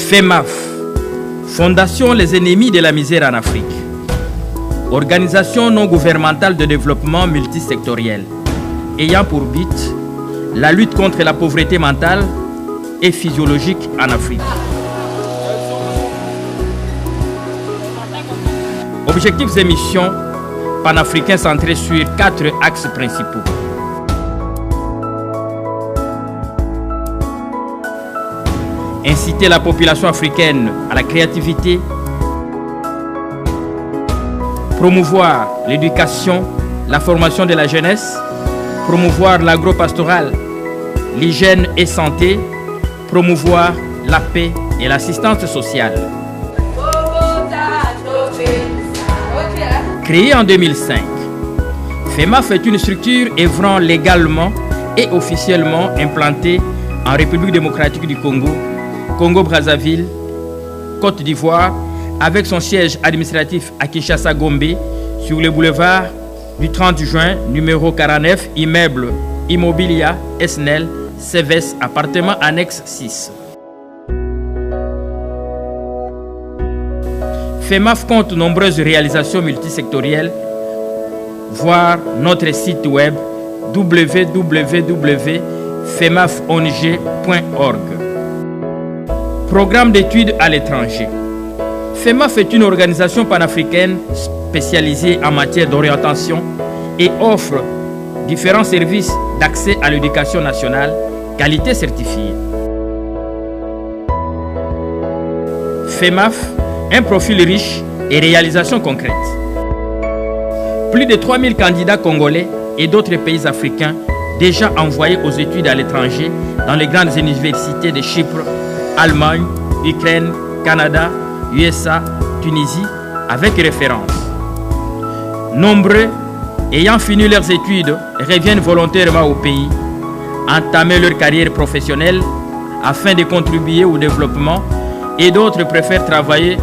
FEMAF, Fondation Les Ennemis de la Misère en Afrique. Organisation non gouvernementale de développement multisectoriel, ayant pour but la lutte contre la pauvreté mentale et physiologique en Afrique. Objectifs et missions panafricains centrés sur 4 axes principaux. Inciter la population africaine à la créativité, promouvoir l'éducation, la formation de la jeunesse, promouvoir l'agro-pastoral, l'hygiène et santé, promouvoir la paix et l'assistance sociale. Créée en 2005, FEMAF est une structure œuvrant légalement et officiellement implantée en République démocratique du Congo, Congo-Brazzaville, Côte d'Ivoire, avec son siège administratif à Kinshasa-Gombe, sur le boulevard du 30 juin, numéro 49, immeuble Immobilia, SNEL, CVS, appartement annexe 6. FEMAF compte nombreuses réalisations multisectorielles, voir notre site web www.femafong.org. Programme d'études à l'étranger. FEMAF est une organisation panafricaine spécialisée en matière d'orientation et offre différents services d'accès à l'éducation nationale, qualité certifiée. FEMAF, un profil riche et réalisations concrètes. Plus de 3000 candidats congolais et d'autres pays africains déjà envoyés aux études à l'étranger dans les grandes universités de Chypre, Allemagne, Ukraine, Canada, USA, Tunisie, avec référence. Nombreux ayant fini leurs études reviennent volontairement au pays, entamer leur carrière professionnelle afin de contribuer au développement, et d'autres préfèrent travailler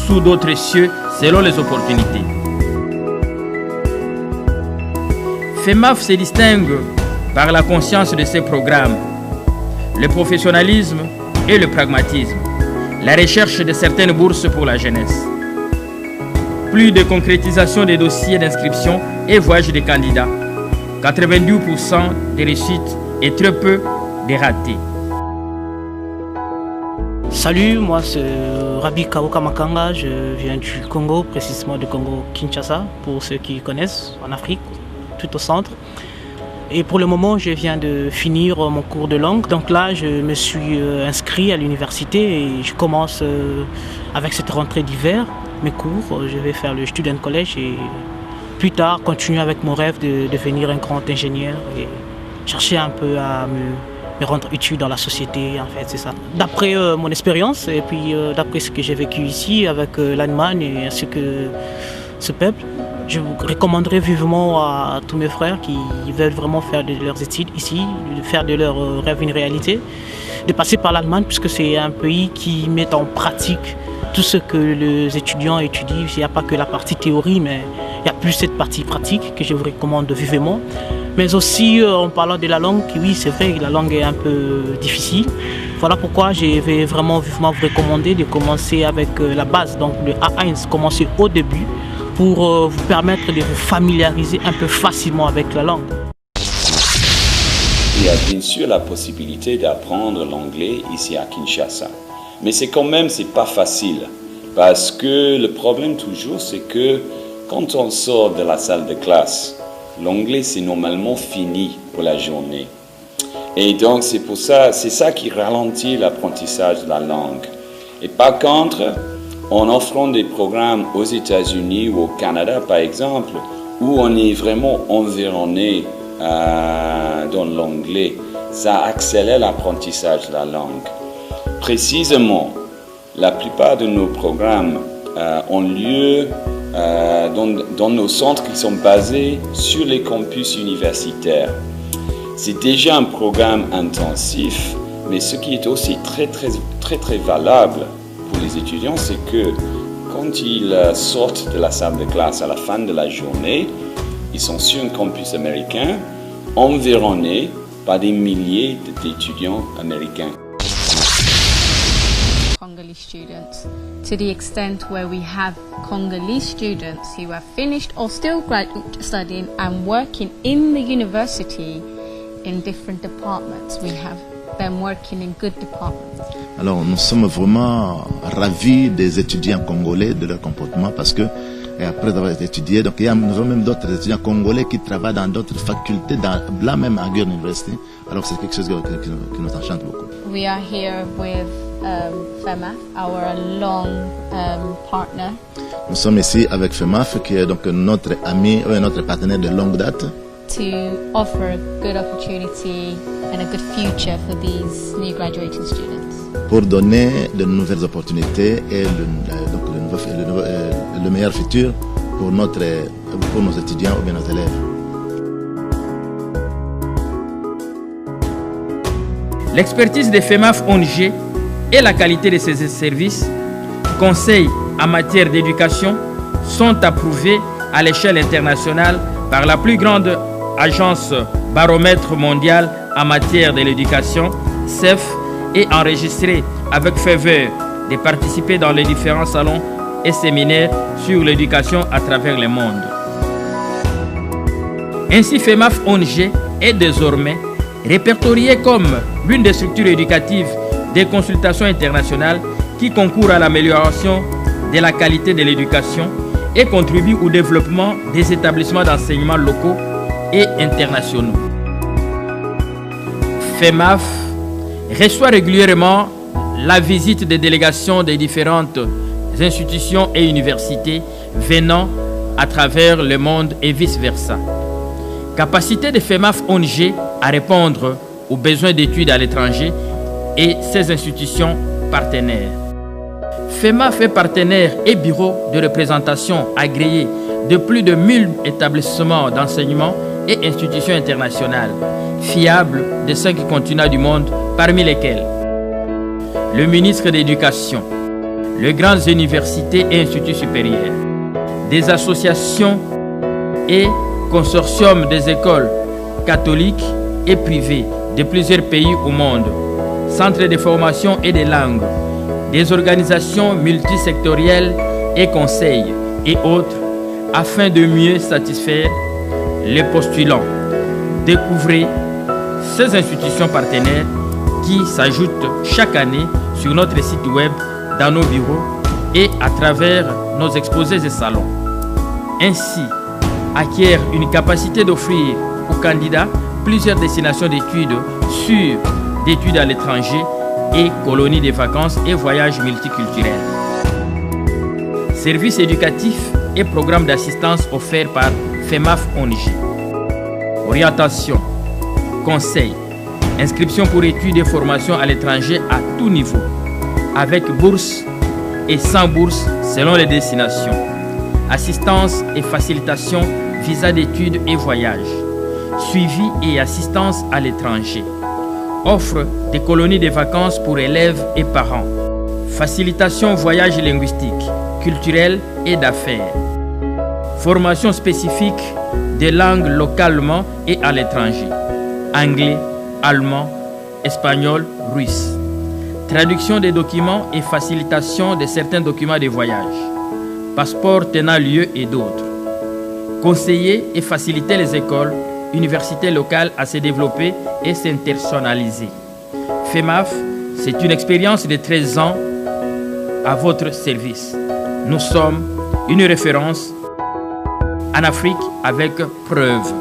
sous d'autres cieux selon les opportunités. FEMAF se distingue par la conscience de ses programmes, le professionnalisme et le pragmatisme, la recherche de certaines bourses pour la jeunesse. Plus de concrétisation des dossiers d'inscription et voyage des candidats, 92% de réussites et très peu de ratés. Salut, moi c'est Rabi Kaoka Makanga, je viens du Congo, précisément du Congo-Kinshasa, pour ceux qui connaissent, en Afrique, tout au centre. Et pour le moment, je viens de finir mon cours de langue. Donc là, je me suis inscrit à l'université et je commence avec cette rentrée d'hiver mes cours. Je vais faire le student college et plus tard continuer avec mon rêve de devenir un grand ingénieur et chercher un peu à me rendre utile dans la société, en fait, c'est ça. D'après mon expérience et puis d'après ce que j'ai vécu ici avec l'Allemagne et ainsi que ce peuple, je vous recommanderais vivement à tous mes frères qui veulent vraiment faire de leurs études ici, de faire de leurs rêves une réalité, de passer par l'Allemagne puisque c'est un pays qui met en pratique tout ce que les étudiants étudient. Il n'y a pas que la partie théorie, mais il y a plus cette partie pratique que je vous recommande vivement. Mais aussi en parlant de la langue, oui c'est vrai que la langue est un peu difficile. Voilà pourquoi je vais vraiment vivement vous recommander de commencer avec la base, donc le A1, commencer au début, pour vous permettre de vous familiariser un peu facilement avec la langue. Il y a bien sûr la possibilité d'apprendre l'anglais ici à Kinshasa. Mais c'est quand même, c'est pas facile. Parce que le problème toujours, c'est que quand on sort de la salle de classe, l'anglais c'est normalement fini pour la journée. Et donc c'est pour ça, c'est ça qui ralentit l'apprentissage de la langue. Et par contre, en offrant des programmes aux États-Unis ou au Canada, par exemple, où on est vraiment environné dans l'anglais, ça accélère l'apprentissage de la langue. Précisément, la plupart de nos programmes ont lieu dans nos centres qui sont basés sur les campus universitaires. C'est déjà un programme intensif, mais ce qui est aussi très valable pour les étudiants, c'est que quand ils sortent de la salle de classe à la fin de la journée, ils sont sur un campus américain, environnés par des milliers d'étudiants américains. Congolese students, to the extent where we have Congolese students who have finished or still studying and working in the university in different departments. We have them working in good departments. Alors nous sommes vraiment ravis des étudiants congolais, de leur comportement, parce que après avoir étudié, donc nous avons même d'autres étudiants congolais qui travaillent dans d'autres facultés, là même à Gueule University. Alors c'est quelque chose qui nous enchante beaucoup. We are here with FEMAF, our long partner. Nous sommes ici avec FEMAF, qui est donc notre ami, notre partenaire de longue date. To offer a good opportunity and a good future for these new graduating students. Pour donner de nouvelles opportunités et le meilleur futur pour nos étudiants ou bien nos élèves. L'expertise de FEMAF ONG et la qualité de ses services, conseils en matière d'éducation, sont approuvés à l'échelle internationale par la plus grande agence baromètre mondiale en matière de l'éducation, CEF, et enregistrés avec faveur de participer dans les différents salons et séminaires sur l'éducation à travers le monde. Ainsi, FEMAF ONG est désormais répertoriée comme l'une des structures éducatives des consultations internationales qui concourent à l'amélioration de la qualité de l'éducation et contribue au développement des établissements d'enseignement locaux et internationaux. FEMAF reçoit régulièrement la visite des délégations des différentes institutions et universités venant à travers le monde et vice-versa. Capacité de FEMAF ONG à répondre aux besoins d'études à l'étranger et ses institutions partenaires. FEMAF est partenaire et bureau de représentation agréé de plus de 1000 établissements d'enseignement et institutions internationales, fiables de 5 continents du monde, parmi lesquels le ministre de l'Éducation, les grandes universités et instituts supérieurs, des associations et consortiums des écoles catholiques et privées de plusieurs pays au monde, centres de formation et de langues, des organisations multisectorielles et conseils et autres, afin de mieux satisfaire les postulants. Découvrez ces institutions partenaires qui s'ajoutent chaque année sur notre site web, dans nos bureaux et à travers nos exposés et salons. Ainsi, acquiert une capacité d'offrir aux candidats plusieurs destinations d'études sûres d'études à l'étranger et colonies de vacances et voyages multiculturels. Services éducatifs et programmes d'assistance offerts par FEMAF ONG. Orientation, conseil, inscription pour études et formations à l'étranger à tout niveau, avec bourse et sans bourse selon les destinations. Assistance et facilitation, visa d'études et voyages. Suivi et assistance à l'étranger. Offre des colonies de vacances pour élèves et parents. Facilitation voyages linguistiques, culturels et d'affaires. Formation spécifique des langues localement et à l'étranger. Anglais, allemand, espagnol, russe. Traduction des documents et facilitation de certains documents de voyage. Passeport tenant lieu et d'autres. Conseiller et faciliter les écoles, universités locales à se développer et s'internationaliser. FEMAF, c'est une expérience de 13 ans à votre service. Nous sommes une référence en Afrique avec preuve.